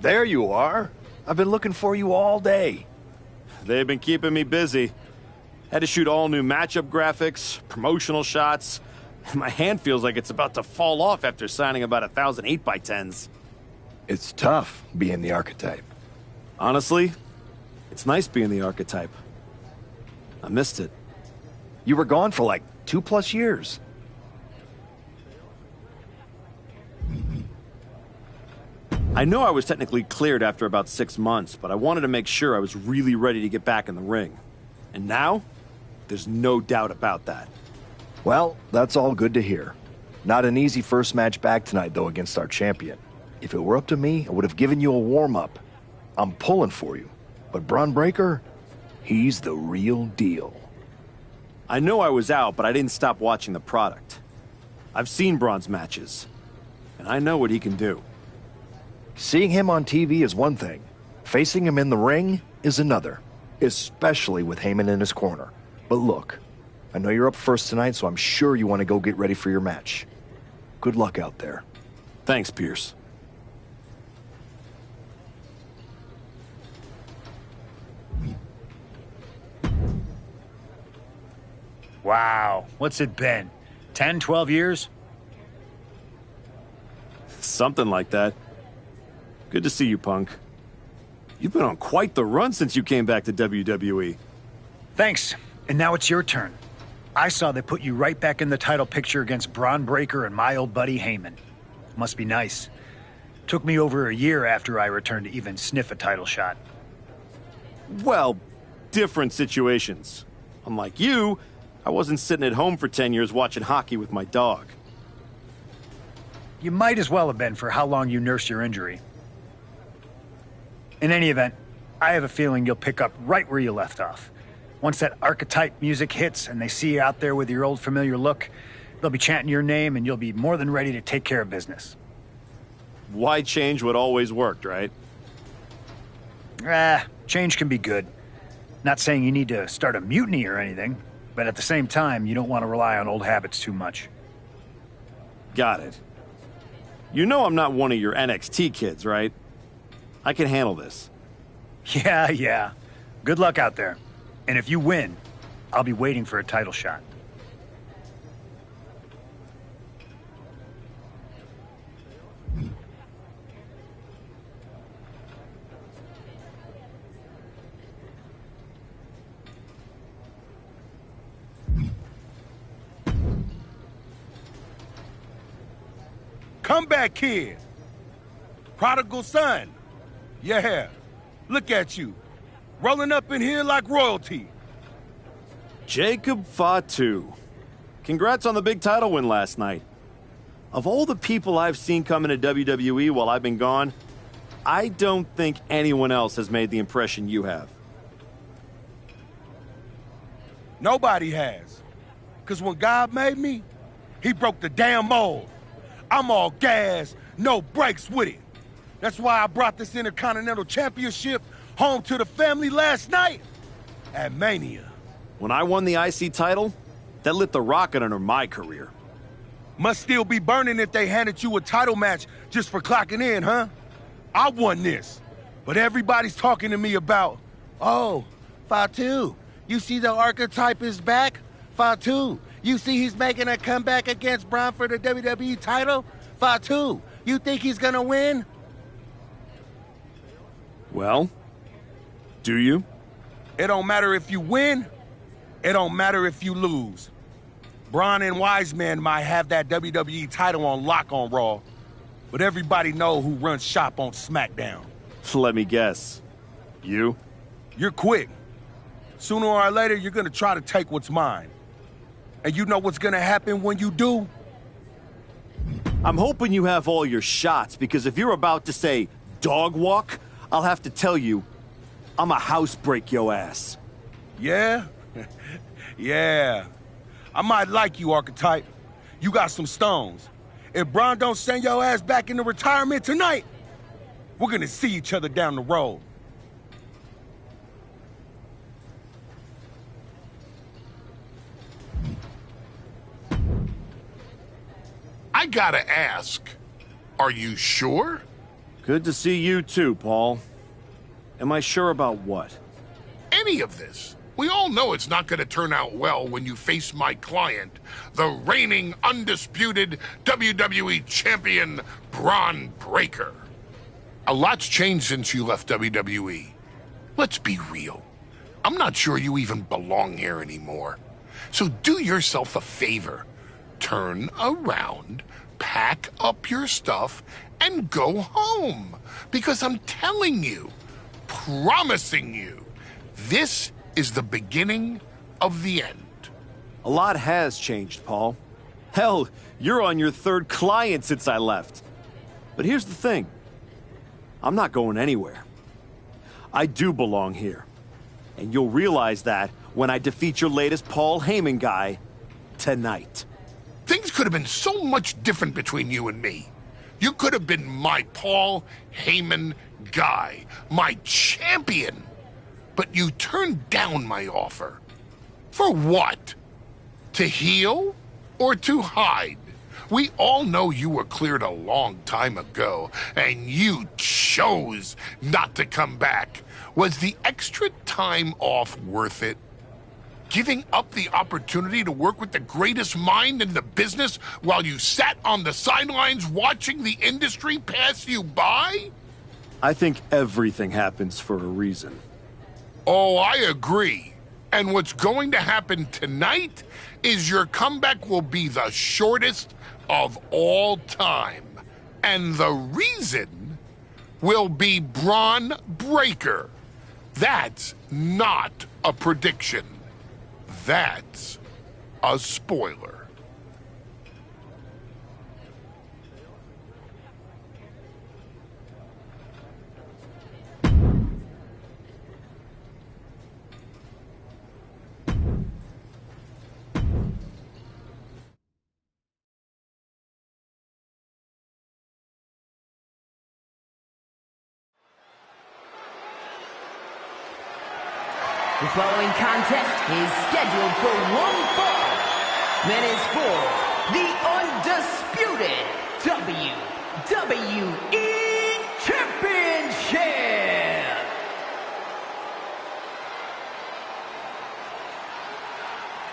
There you are. I've been looking for you all day. They've been keeping me busy. Had to shoot all new matchup graphics, promotional shots. My hand feels like it's about to fall off after signing about 1,000 8x10s. It's tough being the archetype. Honestly, it's nice being the archetype. I missed it. You were gone for like 2+ years. I know I was technically cleared after about 6 months, but I wanted to make sure I was really ready to get back in the ring. And now, there's no doubt about that. Well, that's all good to hear. Not an easy first match back tonight, though, against our champion. If it were up to me, I would have given you a warm-up. I'm pulling for you. But Braun Breaker, he's the real deal. I know I was out, but I didn't stop watching the product. I've seen Braun's matches, and I know what he can do. Seeing him on TV is one thing. Facing him in the ring is another. Especially with Heyman in his corner. But look, I know you're up first tonight, so I'm sure you want to go get ready for your match. Good luck out there. Thanks, Pierce. Wow, what's it been? 10, 12 years? Something like that. Good to see you, Punk. You've been on quite the run since you came back to WWE. Thanks, and now it's your turn. I saw they put you right back in the title picture against Braun Breaker and my old buddy Heyman. Must be nice. Took me over a year after I returned to even sniff a title shot. Well, different situations. Unlike you, I wasn't sitting at home for 10 years watching hockey with my dog. You might as well have been for how long you nursed your injury. In any event, I have a feeling you'll pick up right where you left off. Once that archetype music hits and they see you out there with your old familiar look, they'll be chanting your name and you'll be more than ready to take care of business. Why change what always worked, right? Change can be good. Not saying you need to start a mutiny or anything, but at the same time, you don't want to rely on old habits too much. Got it. You know I'm not one of your NXT kids, right? I can handle this. Yeah. Good luck out there. And if you win, I'll be waiting for a title shot. Comeback kid. Prodigal son. Yeah. Look at you. Rolling up in here like royalty. Jacob Fatu. Congrats on the big title win last night. Of all the people I've seen come into WWE while I've been gone, I don't think anyone else has made the impression you have. Nobody has. Because when God made me, he broke the damn mold. I'm all gas, no brakes with it. That's why I brought this Intercontinental Championship home to the family last night at Mania. When I won the IC title, that lit the rocket under my career. Must still be burning if they handed you a title match just for clocking in, huh? I won this, but everybody's talking to me about, oh, Fatu, you see the archetype is back? Fatu, you see he's making a comeback against Braun for the WWE title? Fatu, you think he's gonna win? Well, do you? It don't matter if you win, it don't matter if you lose. Braun and Wiseman might have that WWE title on lock on Raw, but everybody know who runs shop on SmackDown. Let me guess. You? You're quick. Sooner or later, you're gonna try to take what's mine. And you know what's gonna happen when you do? I'm hoping you have all your shots, because if you're about to say dog walk, I'll have to tell you, I'ma house break your ass. Yeah? Yeah. I might like you, Archetype. You got some stones. If Braun don't send your ass back into retirement tonight, we're gonna see each other down the road. I gotta ask, are you sure? Good to see you too, Paul. Am I sure about what? Any of this. We all know it's not going to turn out well when you face my client, the reigning, undisputed WWE Champion, Braun Breaker. A lot's changed since you left WWE. Let's be real. I'm not sure you even belong here anymore. So do yourself a favor. Turn around, pack up your stuff, and go home. Because I'm telling you, promising you, this is the beginning of the end. A lot has changed, Paul. Hell, you're on your third client since I left. But here's the thing. I'm not going anywhere. I do belong here. And you'll realize that when I defeat your latest Paul Heyman guy tonight. Things could have been so much different between you and me. You could have been my Paul Heyman guy, my champion. But you turned down my offer. For what? To heal or to hide? We all know you were cleared a long time ago, and you chose not to come back. Was the extra time off worth it? Giving up the opportunity to work with the greatest mind in the business while you sat on the sidelines watching the industry pass you by? I think everything happens for a reason. Oh, I agree. And what's going to happen tonight is your comeback will be the shortest of all time. And the reason will be Braun Breaker. That's not a prediction. That's a spoiler. The following contest is scheduled for one fall and is for the undisputed WWE Championship.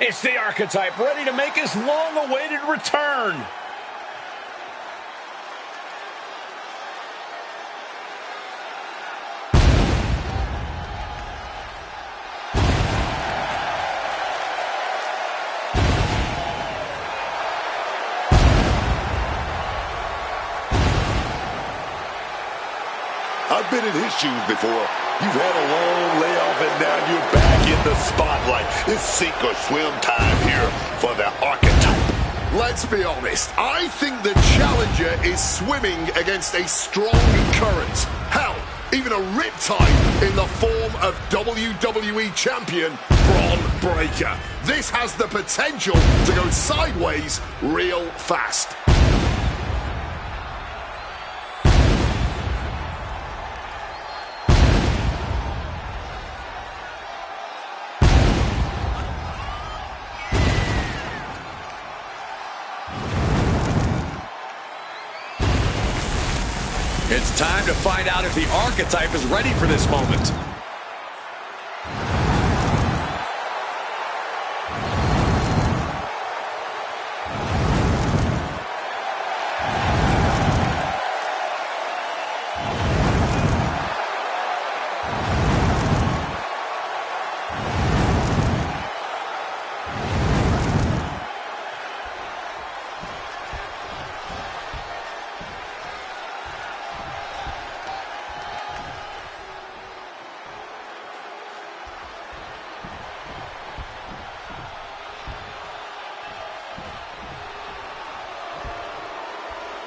It's the Archetype ready to make his long-awaited return. I've been in his shoes before. You've had a long layoff and now you're back in the spotlight. It's sink or swim time here for the Archetype. Let's be honest, I think the challenger is swimming against a strong current. Hell, even a riptide in the form of WWE Champion Braun Breaker. This has the potential to go sideways real fast. It's time to find out if the Archetype is ready for this moment.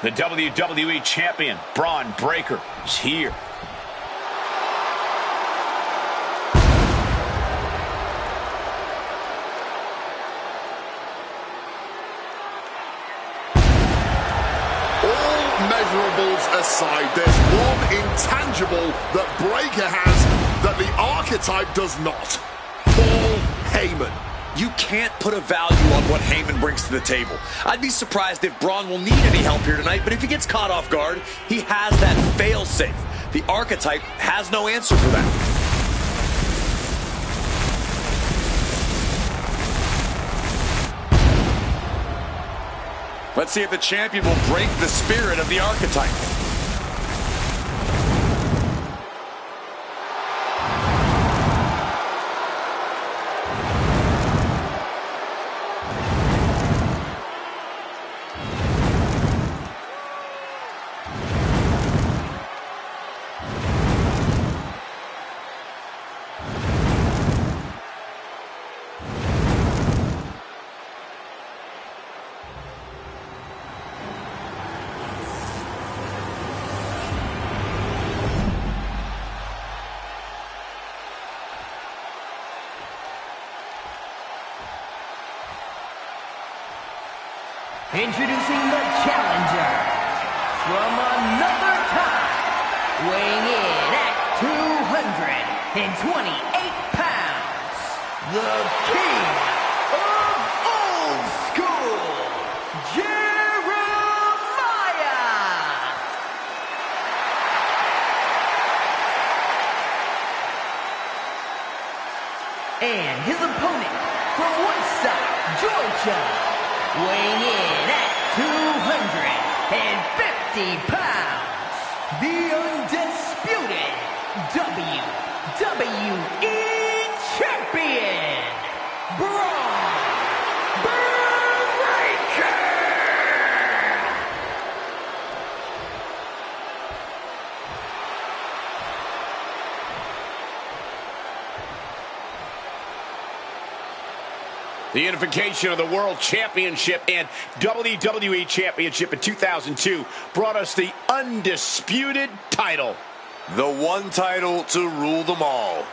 The WWE Champion, Braun Breaker, is here. All measurables aside, there's one intangible that Breaker has that the Archetype does not. Paul Heyman. You can't put a value on what Heyman brings to the table. I'd be surprised if Braun will need any help here tonight, but if he gets caught off guard, he has that fail-safe. The Archetype has no answer for that. Let's see if the champion will break the spirit of the Archetype. Introducing the challenger from another time, weighing in at 228 pounds, the king of old school, Jeremiah. And his opponent from Woodstock, Georgia, weighing in at 250 pounds, the undisputed WWE Champion, Braun Breaker! The unification of the World Championship and WWE Championship in 2002 brought us the undisputed title. The one title to rule them all.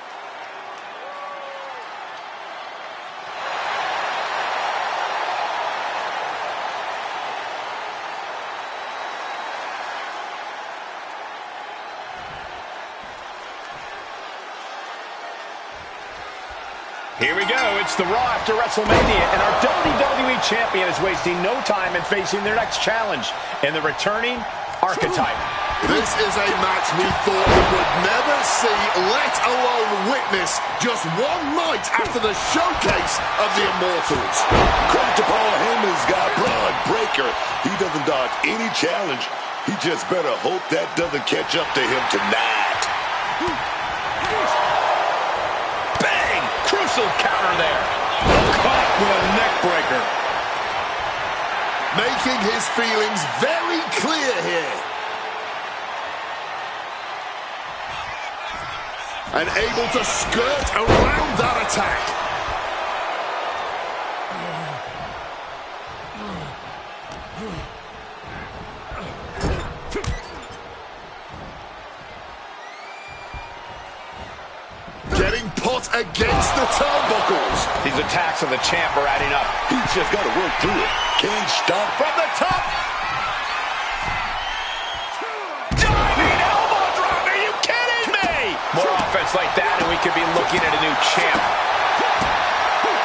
Here we go. It's the Raw after WrestleMania, and our WWE Champion is wasting no time in facing their next challenge in the returning Archetype. This is a match we thought we would never see, let alone witness, just one night after the showcase of the Immortals. Credit to Paul Heyman's guy, Braun Breaker. He doesn't dodge any challenge. He just better hope that doesn't catch up to him tonight. Bang! Crucial counter there. Caught with a neck breaker. Making his feelings very clear here. And able to skirt around that attack. Getting put against the turnbuckles. These attacks on the champ are adding up. He's just got to work through it. Can't stop From the top. Diving elbow drop. Are you kidding me? More offense like that and we could be looking at a new champ.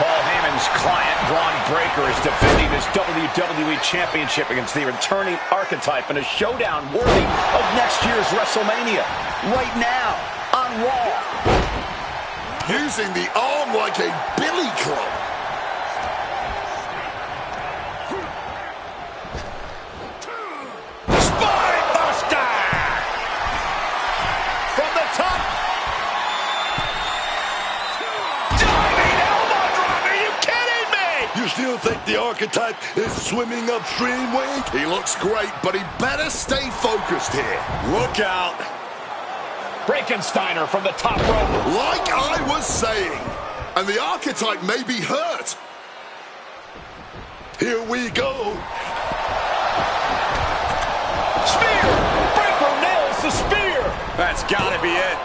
Paul Heyman's client, Braun Breaker, is defending his WWE Championship against the returning Archetype in a showdown worthy of next year's WrestleMania. Right now on Raw. Using the arm like a billy club. Spine buster! From the top. Diving elbow drop. Are you kidding me? You still think the Archetype is swimming upstream, Wade? He looks great, but he better stay focused here. Look out. Frankensteiner from the top rope. Like I was saying, and the Archetype may be hurt. Here we go. Spear! Breaker nails the spear! That's gotta be it.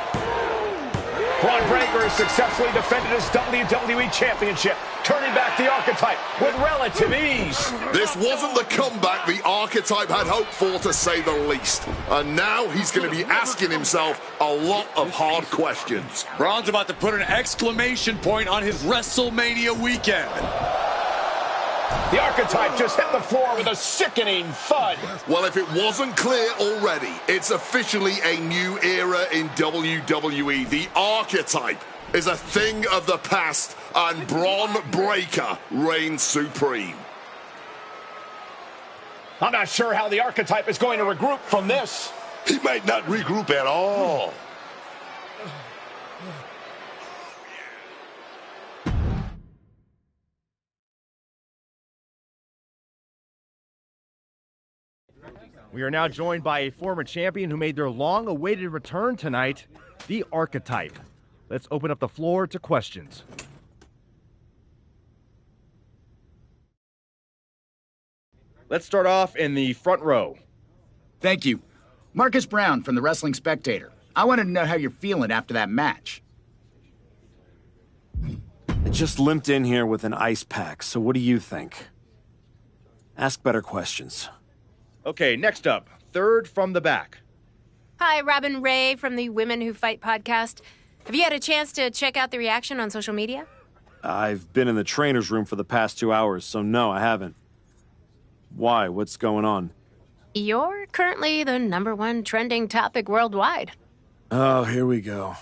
Braun Breaker Breakker has successfully defended his WWE Championship, turning back the Archetype with relative ease. This wasn't the comeback the Archetype had hoped for, to say the least. And now he's going to be asking himself a lot of hard questions. Braun's about to put an exclamation point on his WrestleMania weekend. The Archetype just hit the floor with a sickening thud. Well, if it wasn't clear already, it's officially a new era in WWE. The Archetype is a thing of the past, and Braun Breaker reigns supreme. I'm not sure how the Archetype is going to regroup from this. He might not regroup at all. We are now joined by a former champion who made their long-awaited return tonight, the Archetype. Let's open up the floor to questions. Let's start off in the front row. Thank you. Marcus Brown from the Wrestling Spectator. I wanted to know how you're feeling after that match. I just limped in here with an ice pack, so what do you think? Ask better questions. Okay, next up, third from the back. Hi, Robin Ray from the Women Who Fight podcast. Have you had a chance to check out the reaction on social media? I've been in the trainer's room for the past 2 hours, so no, I haven't. Why? What's going on? You're currently the #1 trending topic worldwide. Oh, here we go.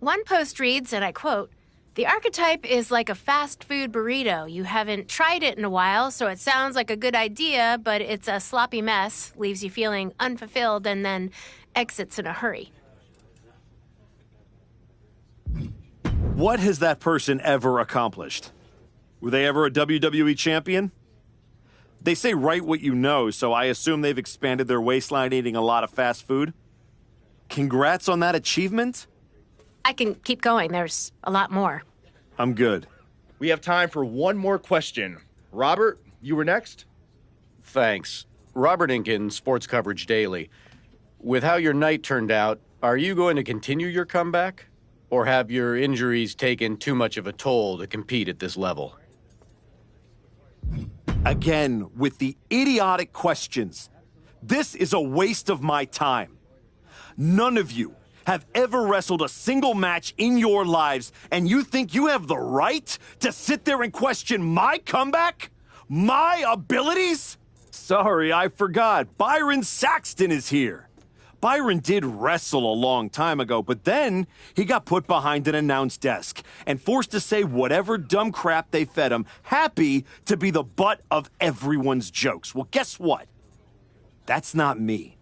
One post reads, and I quote, "The Archetype is like a fast food burrito. You haven't tried it in a while, so it sounds like a good idea, but it's a sloppy mess, leaves you feeling unfulfilled, and then exits in a hurry." What has that person ever accomplished? Were they ever a WWE champion? They say write what you know, so I assume they've expanded their waistline eating a lot of fast food. Congrats on that achievement. I can keep going. There's a lot more. I'm good. We have time for one more question. Robert, you were next. Thanks. Robert Inkin, Sports Coverage Daily. With how your night turned out, are you going to continue your comeback? Or have your injuries taken too much of a toll to compete at this level? Again, with the idiotic questions. This is a waste of my time. None of you have ever wrestled a single match in your lives, and you think you have the right to sit there and question my comeback? My abilities? Sorry, I forgot. Byron Saxton is here. Byron did wrestle a long time ago, but then he got put behind an announce desk and forced to say whatever dumb crap they fed him, happy to be the butt of everyone's jokes. Well, guess what? That's not me.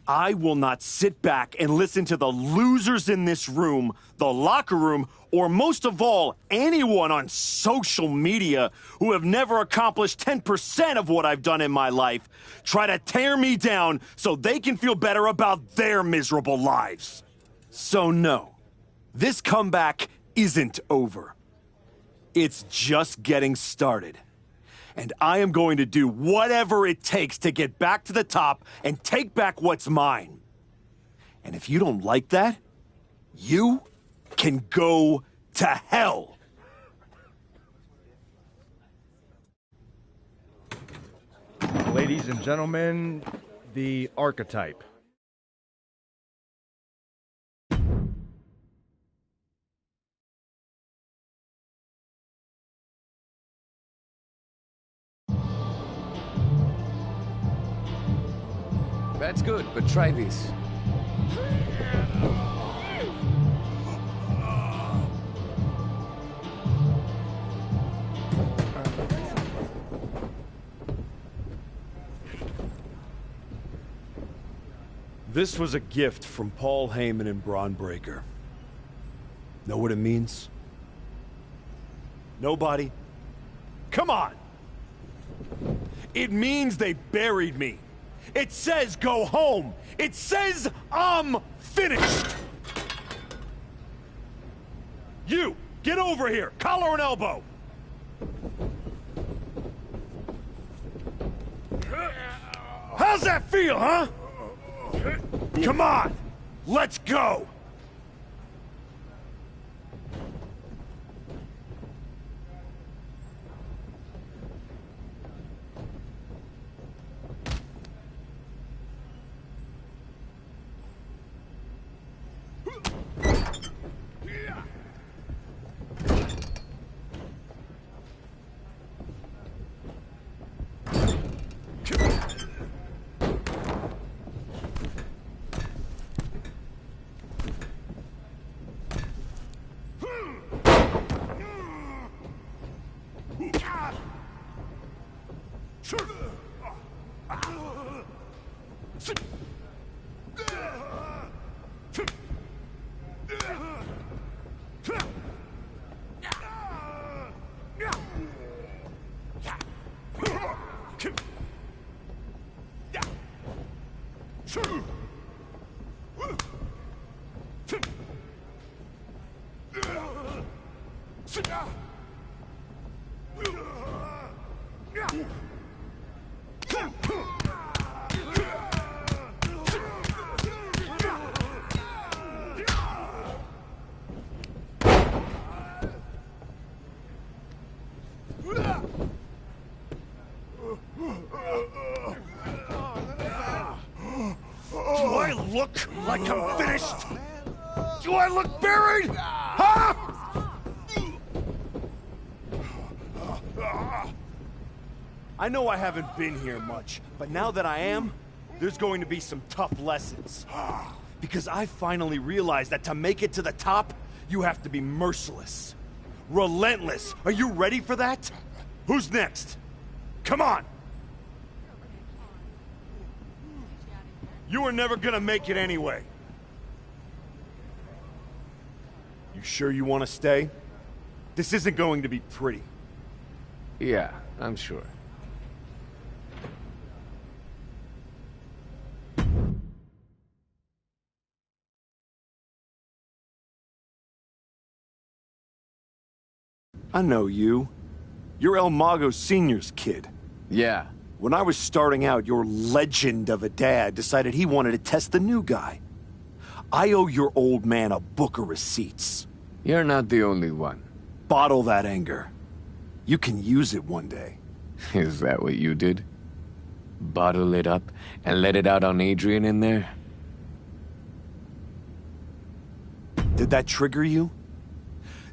I will not sit back and listen to the losers in this room, the locker room, or most of all, anyone on social media who have never accomplished 10% of what I've done in my life try to tear me down so they can feel better about their miserable lives. So no, this comeback isn't over. It's just getting started. And I am going to do whatever it takes to get back to the top and take back what's mine. And if you don't like that, you can go to hell. Ladies and gentlemen, the Archetype. That's good, but try this. This was a gift from Paul Heyman and Braun Breaker. Know what it means? Nobody? Come on! It means they buried me. It says go home. It says I'm finished. You, get over here. Collar and elbow. How's that feel, huh? Come on, let's go. Do I look like I'm finished? Do I look buried? Huh? I know I haven't been here much, but now that I am, there's going to be some tough lessons. Because I finally realized that to make it to the top, you have to be merciless. Relentless. Are you ready for that? Who's next? Come on! You were never gonna make it anyway. You sure you want to stay? This isn't going to be pretty. Yeah, I'm sure. I know you. You're El Mago Sr.'s kid. Yeah. When I was starting out, your legend of a dad decided he wanted to test the new guy. I owe your old man a book of receipts. You're not the only one. Bottle that anger. You can use it one day. Is that what you did? Bottle it up and let it out on Adrian in there? Did that trigger you?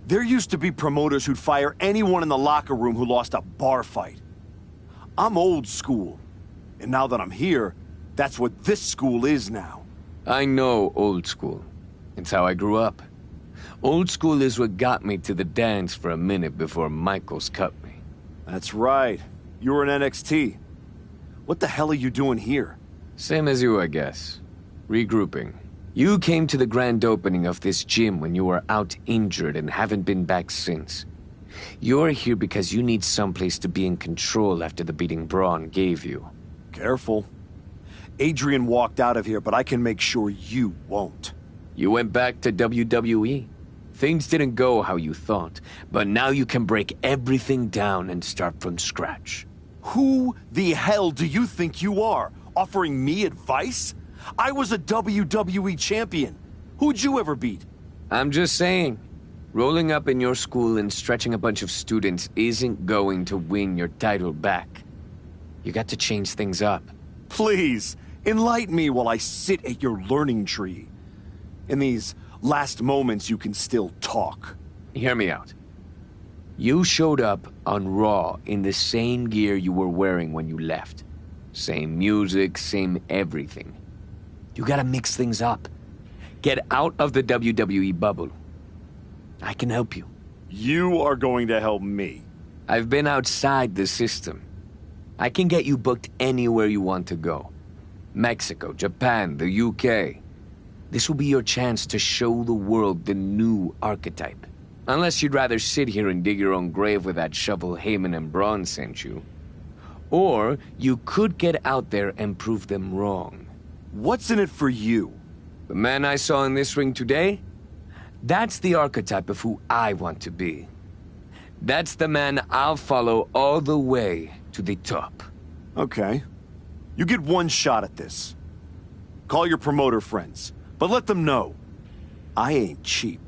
There used to be promoters who'd fire anyone in the locker room who lost a bar fight. I'm old school. And now that I'm here, that's what this school is now. I know old school. It's how I grew up. Old school is what got me to the dance for a minute before Michaels cut me. That's right. You were in NXT. What the hell are you doing here? Same as you, I guess. Regrouping. You came to the grand opening of this gym when you were out injured and haven't been back since. You're here because you need someplace to be in control after the beating Braun gave you. Careful. Adrian walked out of here, but I can make sure you won't. You went back to WWE. Things didn't go how you thought, but now you can break everything down and start from scratch. Who the hell do you think you are? Offering me advice? I was a WWE champion. Who'd you ever beat? I'm just saying. Rolling up in your school and stretching a bunch of students isn't going to win your title back. You got to change things up. Please, enlighten me while I sit at your learning tree. In these last moments, you can still talk. Hear me out. You showed up on Raw in the same gear you were wearing when you left. Same music, same everything. You gotta mix things up. Get out of the WWE bubble. I can help you. You are going to help me. I've been outside the system. I can get you booked anywhere you want to go. Mexico, Japan, the UK. This will be your chance to show the world the new archetype. Unless you'd rather sit here and dig your own grave with that shovel Heyman and Braun sent you. Or you could get out there and prove them wrong. What's in it for you? The man I saw in this ring today? That's the archetype of who I want to be. That's the man I'll follow all the way to the top. Okay. You get one shot at this. Call your promoter friends, but let them know I ain't cheap.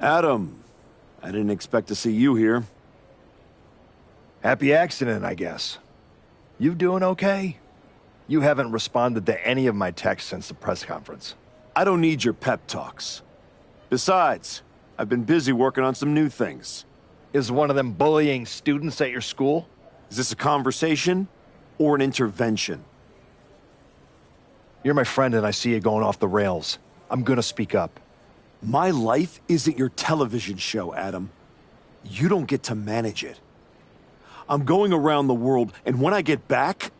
Adam, I didn't expect to see you here. Happy accident, I guess. You doing okay? You haven't responded to any of my texts since the press conference. I don't need your pep talks. Besides, I've been busy working on some new things. Is one of them bullying students at your school? Is this a conversation or an intervention? You're my friend and I see you going off the rails. I'm gonna speak up. My life isn't your television show, Adam. You don't get to manage it. I'm going around the world, and when I get back,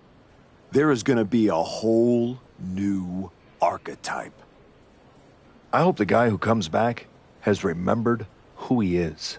there is gonna be a whole new archetype. I hope the guy who comes back has remembered who he is.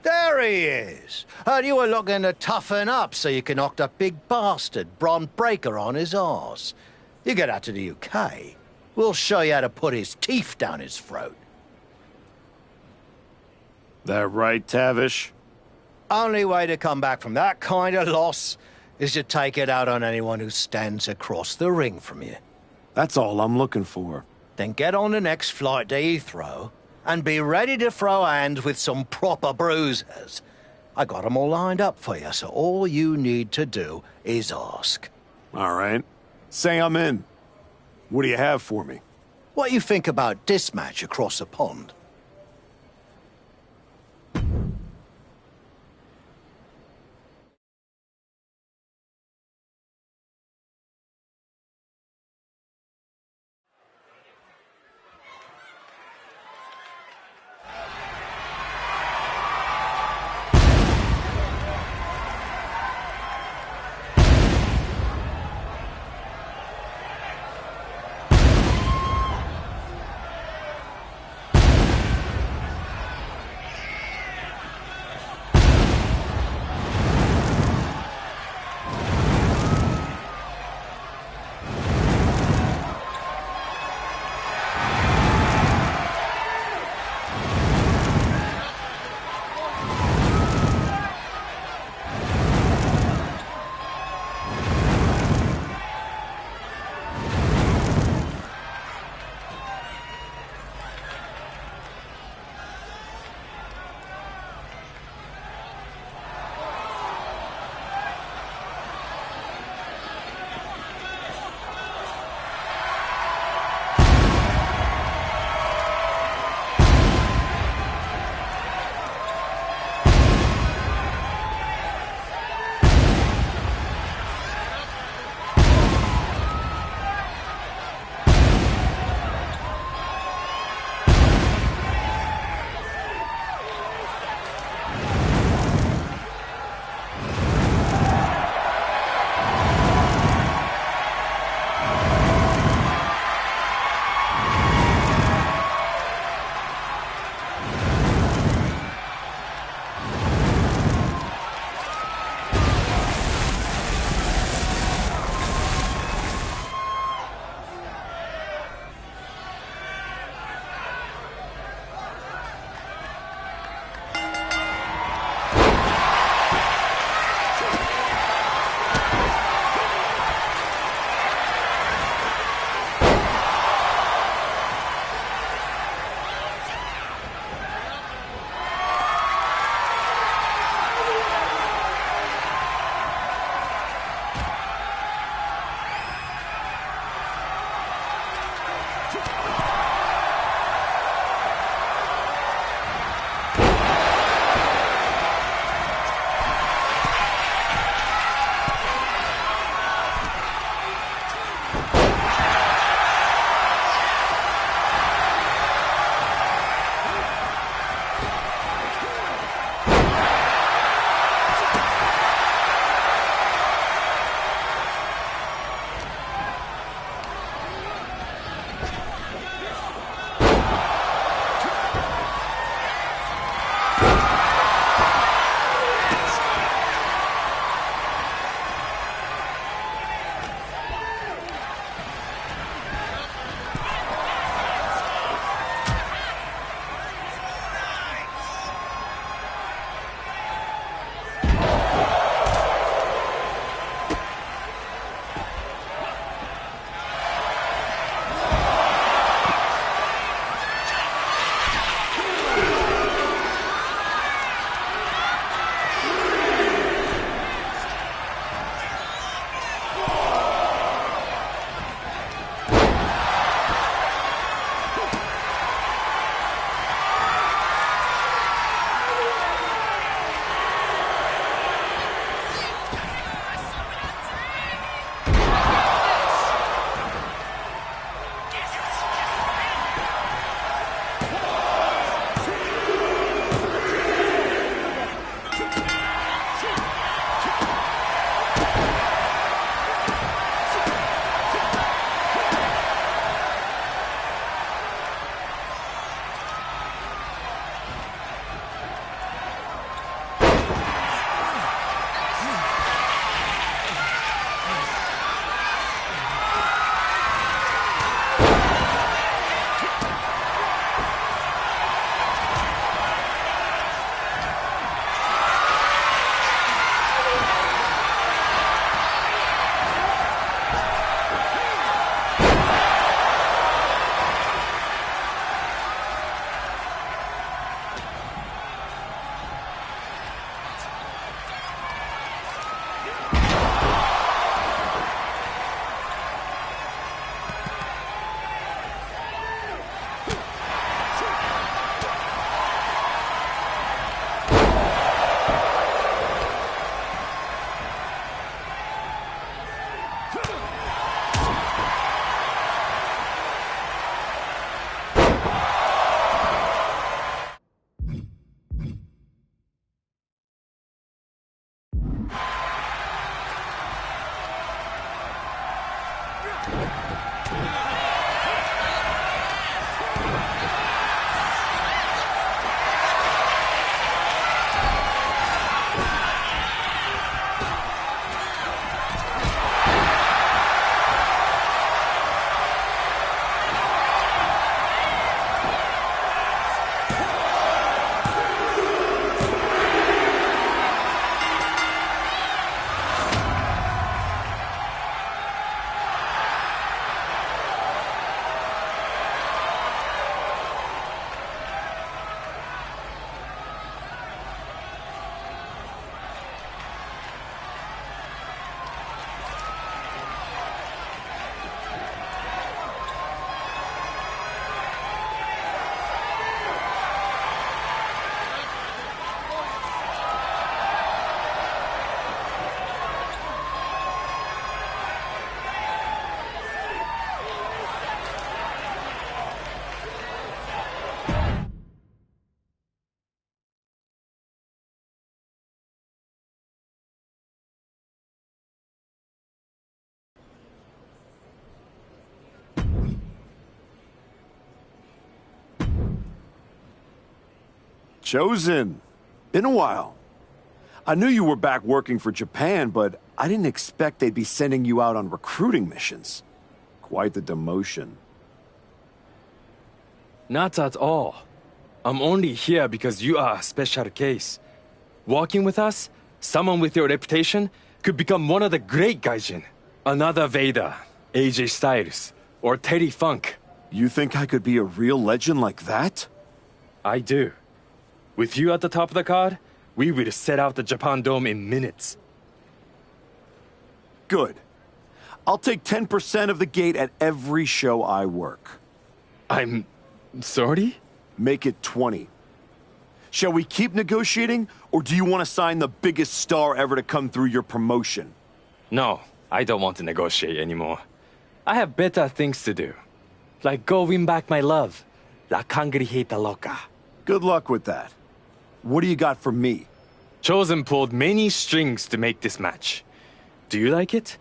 There he is. And you were looking to toughen up so you can knock that big bastard, Bron Breakker, on his arse. You get out to the UK, we'll show you how to put his teeth down his throat. That right, Tavish? Only way to come back from that kind of loss is to take it out on anyone who stands across the ring from you. That's all I'm looking for. Then get on the next flight to Heathrow and be ready to throw hands with some proper bruisers. I got 'em all lined up for you, so all you need to do is ask. All right. Say I'm in. What do you have for me? What you think about this match across the pond? Chosen. Been a while. I knew you were back working for Japan, but I didn't expect they'd be sending you out on recruiting missions. Quite the demotion. Not at all. I'm only here because you are a special case. Working with us, someone with your reputation could become one of the great gaijin. Another Vader, AJ Styles, or Terry Funk. You think I could be a real legend like that? I do. With you at the top of the card, we will set out the Japan Dome in minutes. Good. I'll take 10% of the gate at every show I work. I'm sorry? Make it 20. Shall we keep negotiating, or do you want to sign the biggest star ever to come through your promotion? No, I don't want to negotiate anymore. I have better things to do. Like go win back my love. La Cangrijita Loca. Good luck with that. What do you got for me? Chosen pulled many strings to make this match. Do you like it?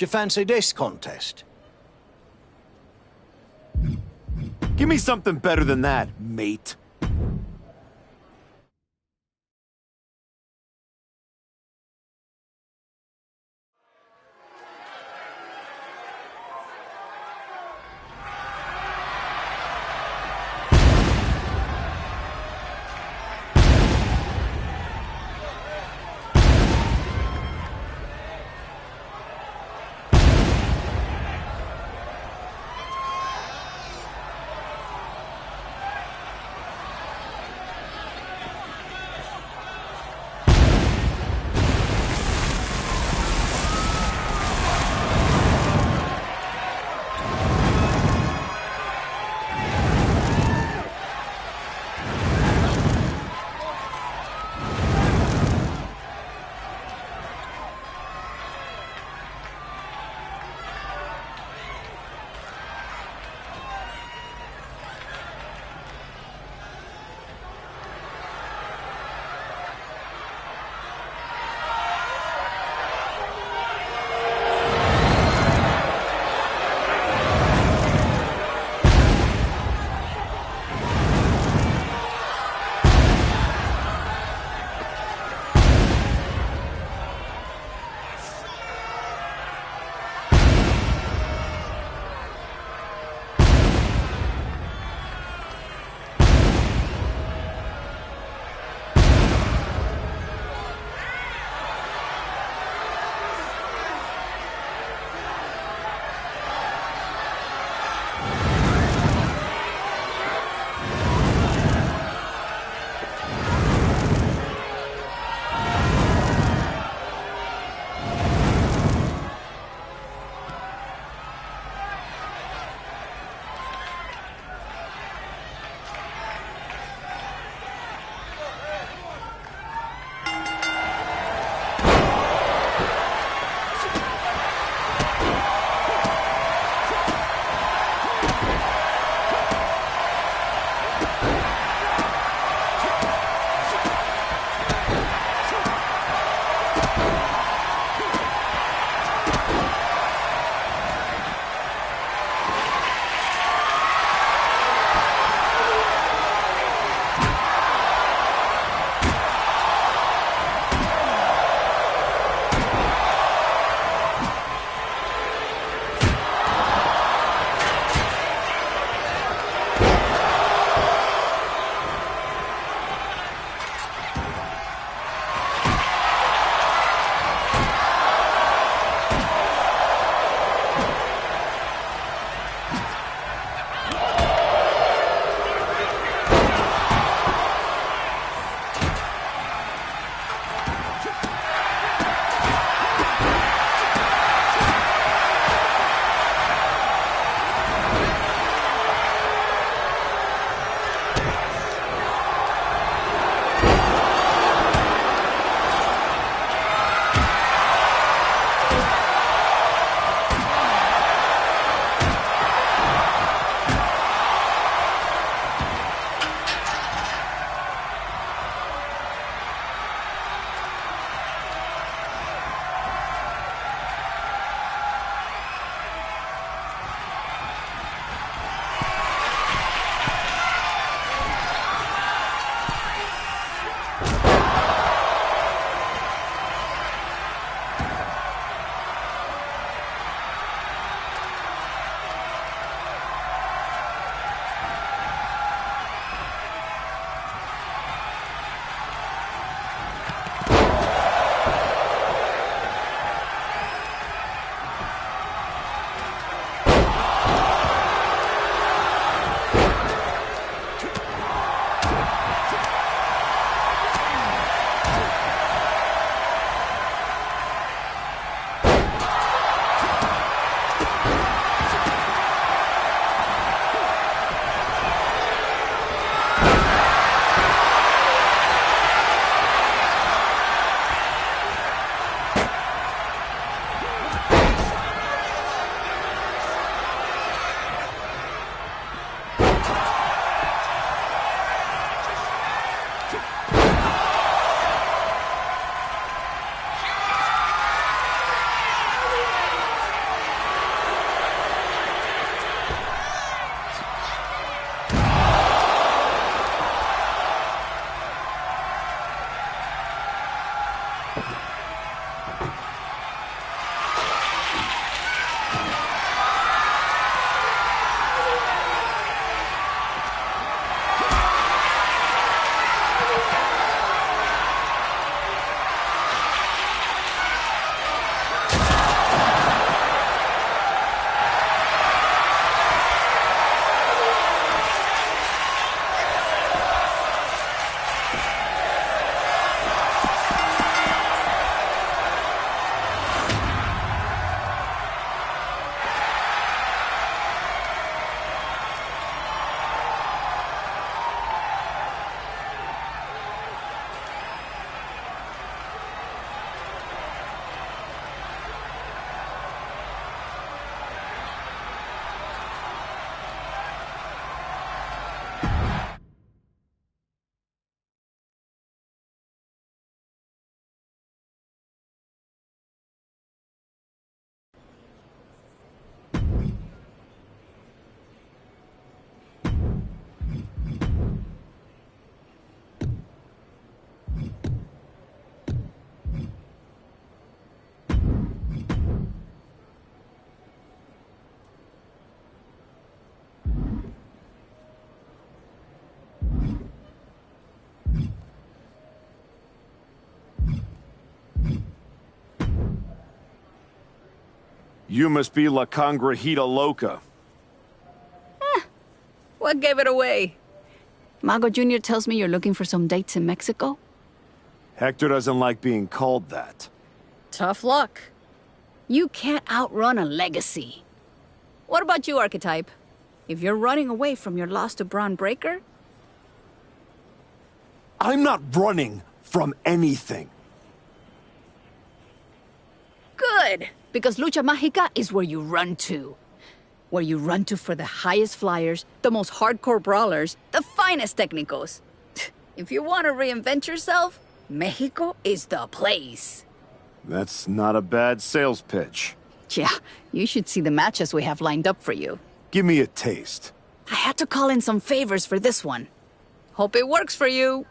you fancy this contest? Give me something better than that, mate. You must be La Congrejita Loca. What gave it away? Mago Jr. tells me you're looking for some dates in Mexico? Hector doesn't like being called that. Tough luck. You can't outrun a legacy. What about you, Archetype? If you're running away from your loss to Braun Breaker? I'm not running from anything. Good, because Lucha Mágica is where you run to. Where you run to for the highest flyers, the most hardcore brawlers, the finest technicos. If you want to reinvent yourself, Mexico is the place. That's not a bad sales pitch. Yeah, you should see the matches we have lined up for you. Give me a taste. I had to call in some favors for this one. Hope it works for you.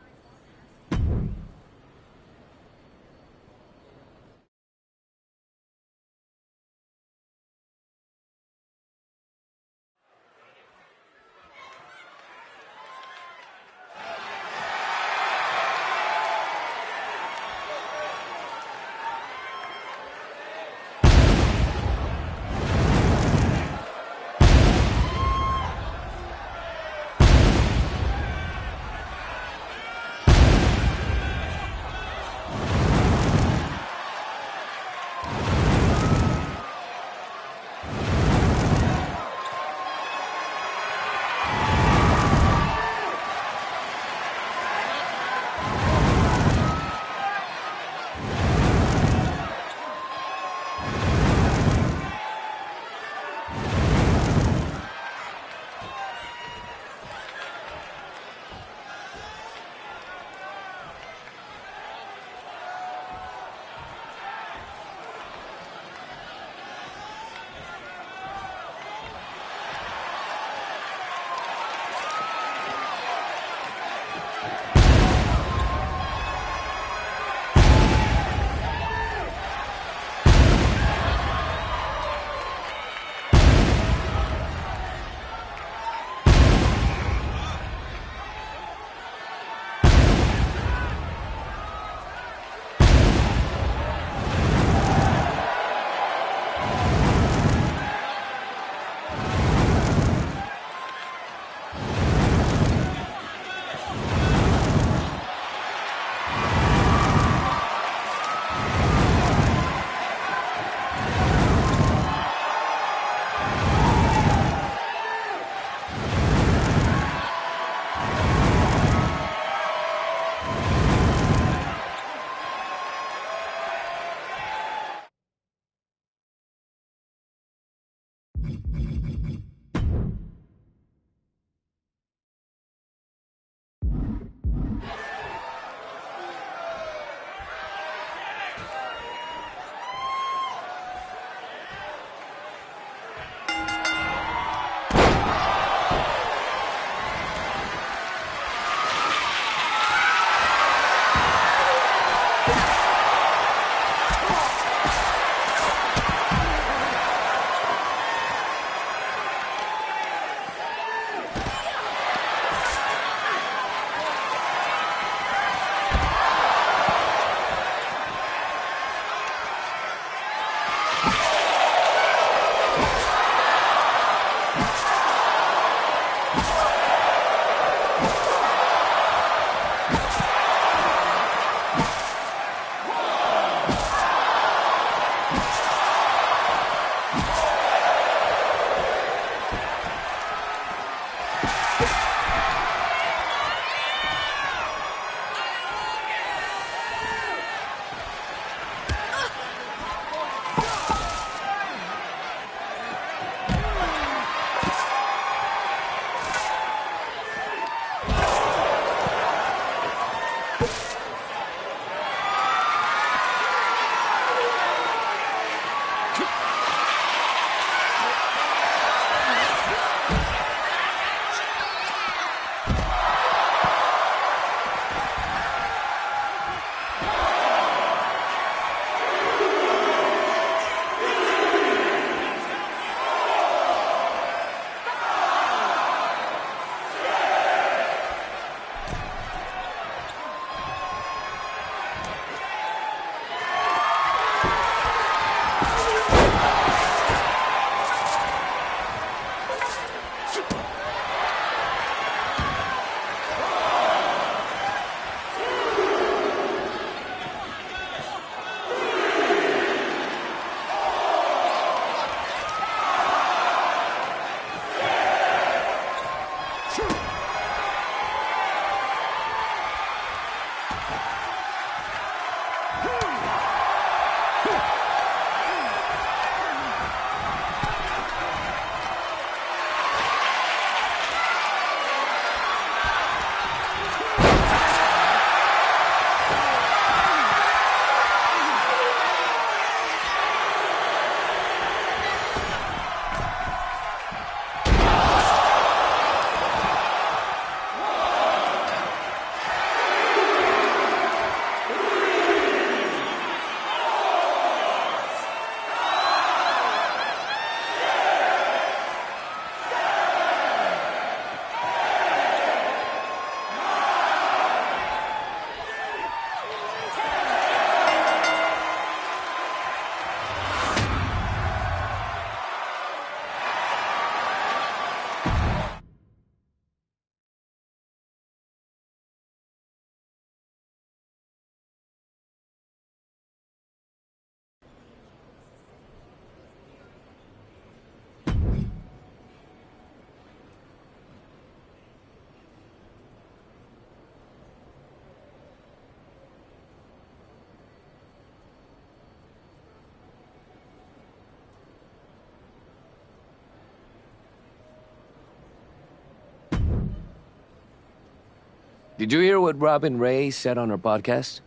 Did you hear what Robin Ray said on her podcast?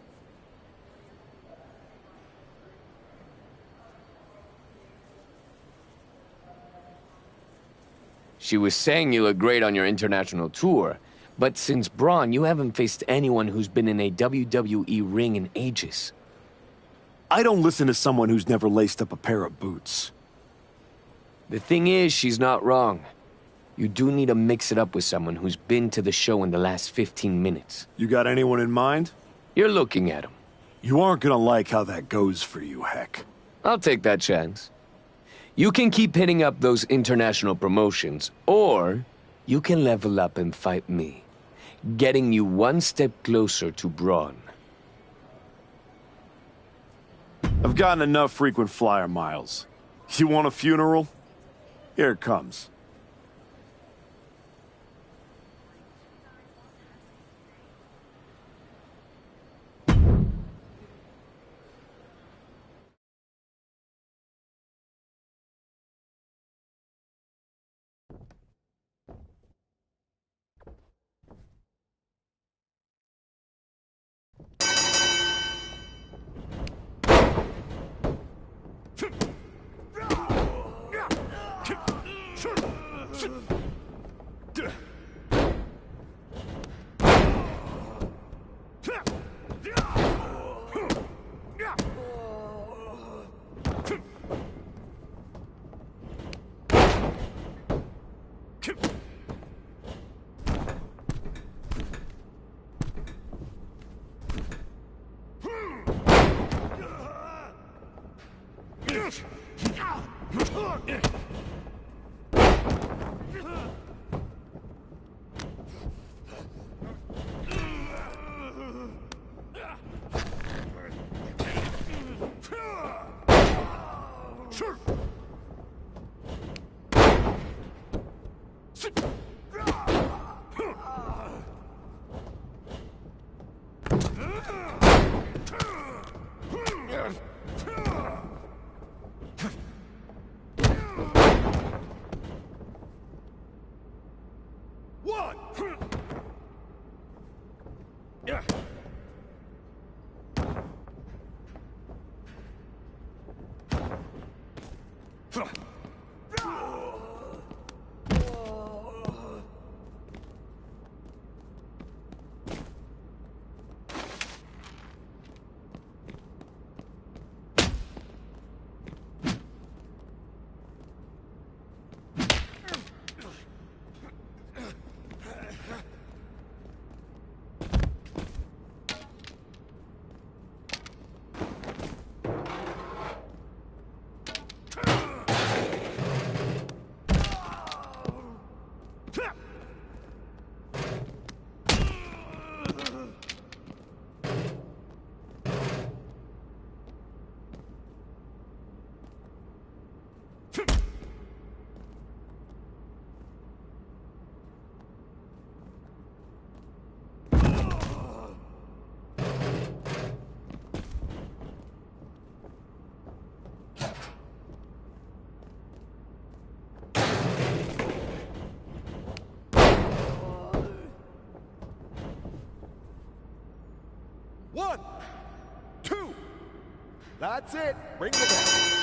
She was saying you look great on your international tour, but since Braun, you haven't faced anyone who's been in a WWE ring in ages. I don't listen to someone who's never laced up a pair of boots. The thing is, she's not wrong. You do need to mix it up with someone who's been to the show in the last 15 minutes. You got anyone in mind? You're looking at him. You aren't gonna like how that goes for you, Heck. I'll take that chance. You can keep hitting up those international promotions, or you can level up and fight me, getting you one step closer to Braun. I've gotten enough frequent flyer miles. You want a funeral? Here it comes. 1, 2. That's it. Ring the bell.